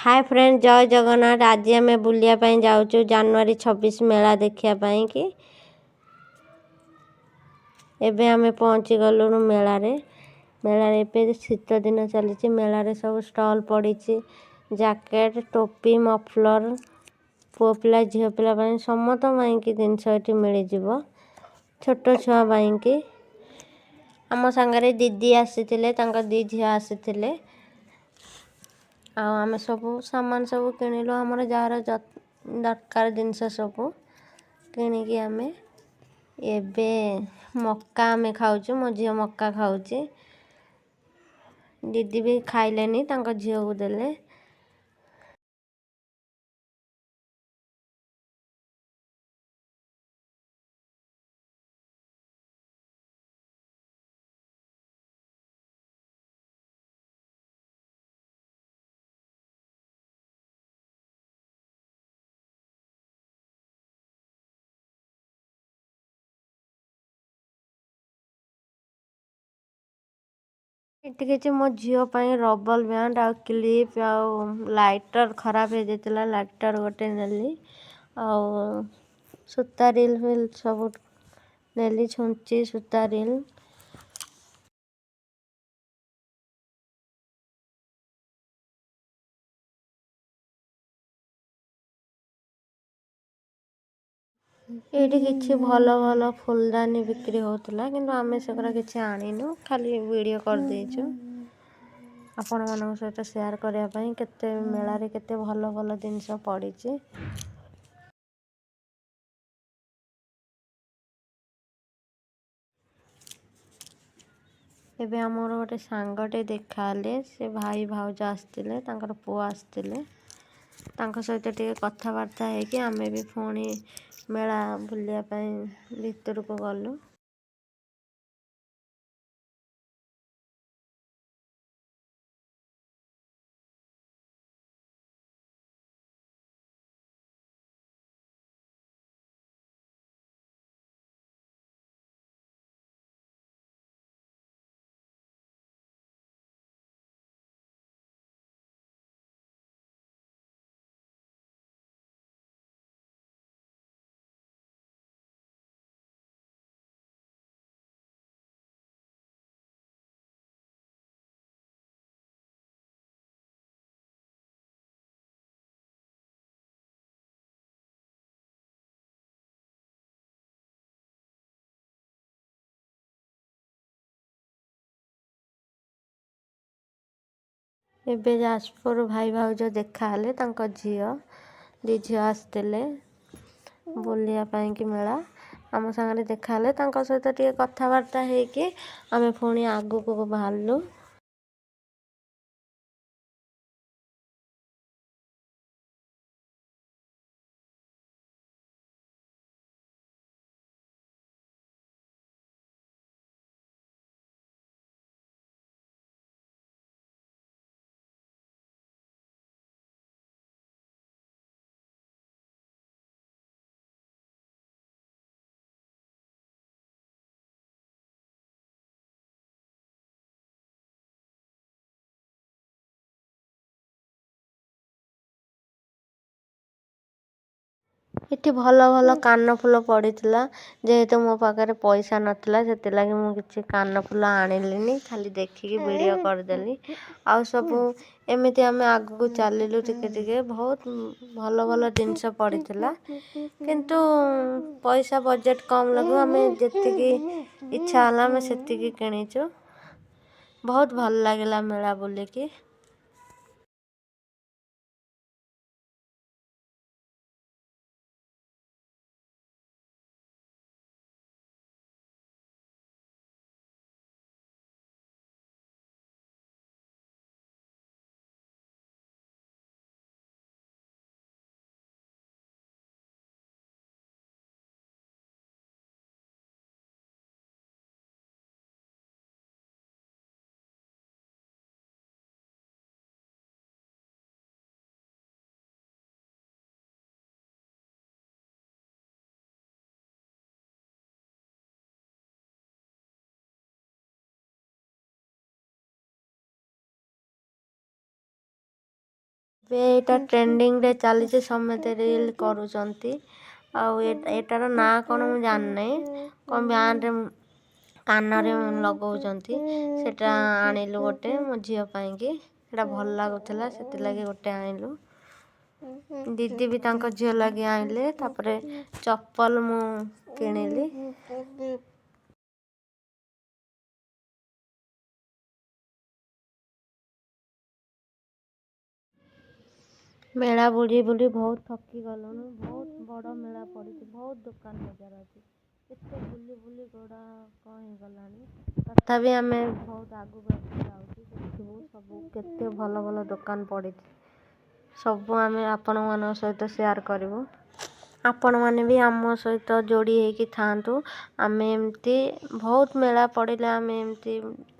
Hi friend, जय जगन्नाथ। आज आम बुलायापी जाऊँ जानुआरी 26 मेला देखापी कि एबे आमे पहुँची गलुणु मेलारे। मेलारे एबे शीत दिन चली मेलारे सब स्टॉल पड़ी। जैकेट, टोपी, मफलर, पुओ पिला झील पिला समस्त की जिनस ये मिल जाव। छोट छुआ की आम सांगे दीदी आसी दी झी आसी आम सब सामान सब किणिलु। आमर जार दरकार जिनस सब किणिकी आमे एबे मक्का आमे खाऊँ। मो झील मक्का खाऊँ। दीदी भी खाइलेनी, झील को देले। ଏଠି କିଛି ମୋ ଝିଅ ପାଇଁ ରବଲ ବ୍ୟାଣ୍ଡ ଆଉ କ୍ଲିପ ଆଉ ଲାଇଟର ଖରାପ ହେଇ ଯାଇଥିଲା। ଲାଇଟର ଗୋଟେ ନେଲି ଆଉ ସୂତା ରିଲ ଫିଲ ସବୁ ନେଲି। ଛୁଞ୍ଚି ସୂତା ରିଲ ଏଠି କିଛି ଭଲ ଭଲ ଫୁଲଦାନୀ ବିକ୍ରି होतला, किंतु आमे सेगरा किछि आनिनु। खाली वीडियो कर देइछु आपण मानक सहित शेयर करिया पई। केते मेला रे केते भल भल जिंस पड़ीछि। एबे हमर गोटे सांगटे देखाले। से भाई भाउज आस्तिले, तांकर पुओ आस्तिले। तांको सहित टिके कथाबार्ता है कि आमे भी पुणी मेला बुलिया पई भीतर को गलु। एबे जाजपुर भाई भाउज देखाले। तांको झियो दी झियो आस्तिले बुलिया पई कि मेला आम सांगे देखाले। तांको सहित टिके कथाबार्ता है कि आमे पुणी आगु को बाहरलु। इटी भल भल कान फुल पड़ीला। जेहेतु मो पाखे पैसा नथिला सेतिलागी मु किछि कान फुल आनिलिनी। खाली देखिकी वीडियो करदेली। आउ सब एमिति आमे आगु को चलिलु टिके टिके। बहुत भल भल जिनस पड़ीला, किंतु पैसा बजेट कम लगु। आमे जेतिकी इच्छा होला आमे सेतिकी किनिचु। बहुत भल लागिला मेला बुलिकी। ଏଇଟା ଟ୍ରେଣ୍ଡିଂରେ ଚାଲିଛି, ସମସ୍ତେ ରିଲ୍ କରୁଛନ୍ତି। ଆଉ ଏଟାର ନାଁ କ'ଣ ମୁଁ ଜାଣିନାହିଁ, କ'ଣ ବ୍ୟାଣ୍ଡରେ କାନରେ ଲଗାଉଛନ୍ତି। ସେଟା ଆଣିଲୁ ଗୋଟେ ମୋ ଝିଅ ପାଇଁକି, ସେଟା ଭଲ ଲାଗୁଥିଲା ସେଥିଲାଗି ଗୋଟେ ଆଣିଲୁ। ଦିଦି ବି ତାଙ୍କ ଝିଅ ଲାଗି ଆଣିଲେ। ତାପରେ ଚପଲ ମୁଁ କିଣିଲି। ମେଳା ବୁଲି ବୁଲି ବହୁତ ଥକି ଗଲୁଣୁ। ବହୁତ ବଡ଼ ମେଳା ପଡ଼ିଛି, ବହୁତ ଦୋକାନ ବଜାର ଅଛି। ଏତେ ବୁଲି ବୁଲି ଗୋଡ଼ କ'ଣ ହେଇଗଲାଣି। ତଥାପି ଆମେ ବହୁତ ଆଗକୁ ଯାଉଛୁ। ଦେଖିବୁ ସବୁ କେତେ ଭଲ ଭଲ ଦୋକାନ ପଡ଼ିଛି, ସବୁ ଆମେ ଆପଣମାନଙ୍କ ସହିତ ସେୟାର କରିବୁ। ଆପଣମାନେ ବି ଆମ ସହିତ ଯୋଡ଼ି ହେଇକି ଥାଆନ୍ତୁ। ଆମେ ଏମିତି ବହୁତ ମେଳା ପଡ଼ିଲେ ଆମେ ଏମିତି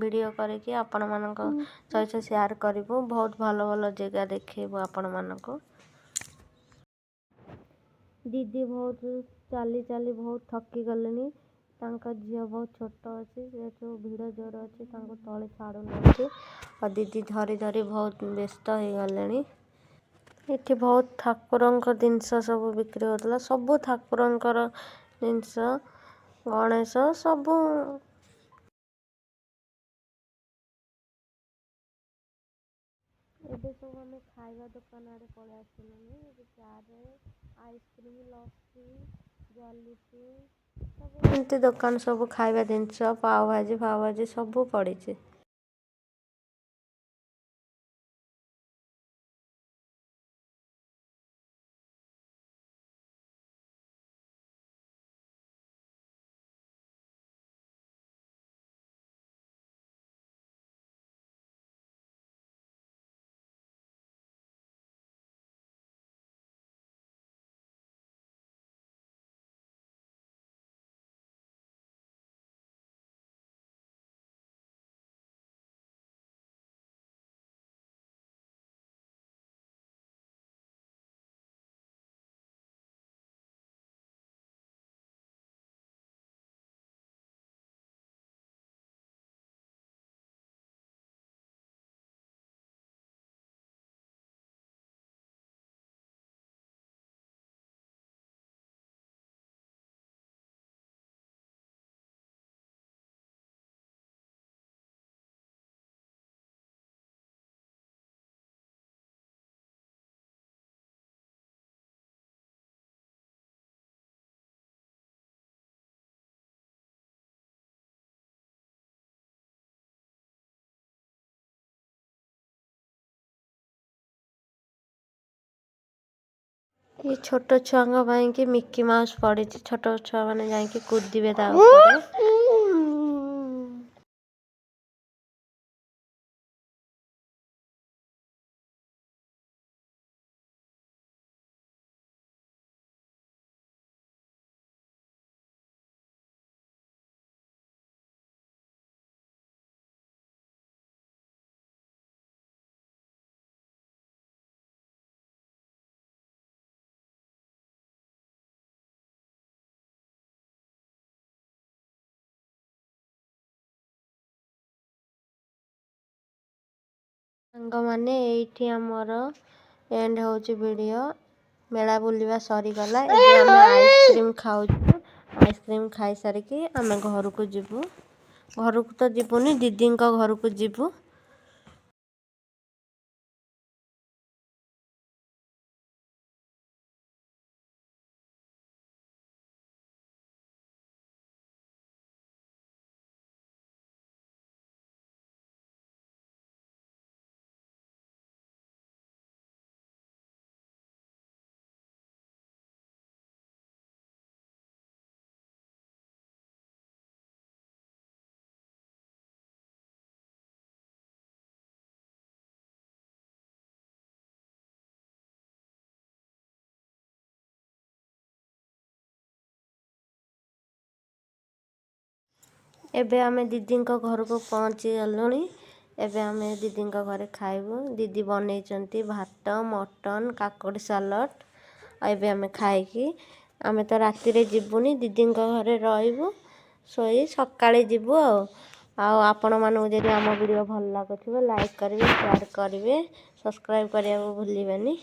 ଭିଡ଼ିଓ କରିକି ଆପଣମାନଙ୍କ ସହିତ ସେୟାର କରିବୁ। ବହୁତ ଭଲ ଭଲ ଜାଗା ଦେଖେଇବୁ ଆପଣମାନଙ୍କୁ। ଦିଦି ବହୁତ ଚାଲି ଚାଲି ବହୁତ ଥକି ଗଲେଣି। ତାଙ୍କ ଝିଅ ବହୁତ ଛୋଟ ଅଛି, ଯେହେତୁ ଭିଡ଼ ଜୋର ଅଛି ତାଙ୍କୁ ତଳେ ଛାଡ଼ୁନାହାନ୍ତି। ଆଉ ଦିଦି ଧରି ଧରି ବହୁତ ବ୍ୟସ୍ତ ହେଇଗଲେଣି। ଏଠି ବହୁତ ଠାକୁରଙ୍କ ଜିନିଷ ସବୁ ବିକ୍ରି ହେଉଥିଲା। ସବୁ ଠାକୁରଙ୍କର ଜିନିଷ, ଗଣେଶ ସବୁ। ଏବେ ସବୁ ଆମେ ଖାଇବା ଦୋକାନ ଆଡ଼େ ପଳେଇ ଆସିଲୁଣି। ଏବେ ଚାଟ୍, ଆଇସ୍କ୍ରିମ୍, ଲସି, ଜଲିପି ସବୁ ଏମିତି ଦୋକାନ, ସବୁ ଖାଇବା ଜିନିଷ, ପାଓ ଭାଜି ସବୁ ପଡ଼ିଛି। ये छोट छुआ पाइंकी मिकी माउस पड़ी, छोट छुआ मैंने जाइए कूदे ता ऊपर। ସାଙ୍ଗମାନେ ଏଇଠି ଆମର ଏଣ୍ଡ ହେଉଛି ଭିଡ଼ିଓ। ମେଳା ବୁଲିବା ସରିଗଲା। ଏବେ ଆମେ ଆଇସ୍କ୍ରିମ୍ ଖାଉଛୁ। ଆଇସ୍କ୍ରିମ୍ ଖାଇସାରିକି ଆମେ ଘରକୁ ଯିବୁ। ଘରକୁ ତ ଯିବୁନି, ଦିଦିଙ୍କ ଘରକୁ ଯିବୁ। ଏବେ ଆମେ ଦିଦିଙ୍କ ଘରକୁ ପହଞ୍ଚି ଗଲୁଣି। ଏବେ ଆମେ ଦିଦିଙ୍କ ଘରେ ଖାଇବୁ। ଦିଦି ବନେଇଛନ୍ତି ଭାତ, ମଟନ୍, କାକୁଡ଼ି ସାଲଡ଼। ଆଉ ଏବେ ଆମେ ଖାଇକି, ଆମେ ତ ରାତିରେ ଯିବୁନି, ଦିଦିଙ୍କ ଘରେ ରହିବୁ, ଶୋଇ ସକାଳେ ଯିବୁ। ଆଉ ଆଉ ଆପଣମାନଙ୍କୁ ଯଦି ଆମ ଭିଡ଼ିଓ ଭଲ ଲାଗୁଥିବ ଲାଇକ୍ କରିବେ, ସେୟାର କରିବେ, ସବସ୍କ୍ରାଇବ୍ କରିବାକୁ ଭୁଲିବେନି।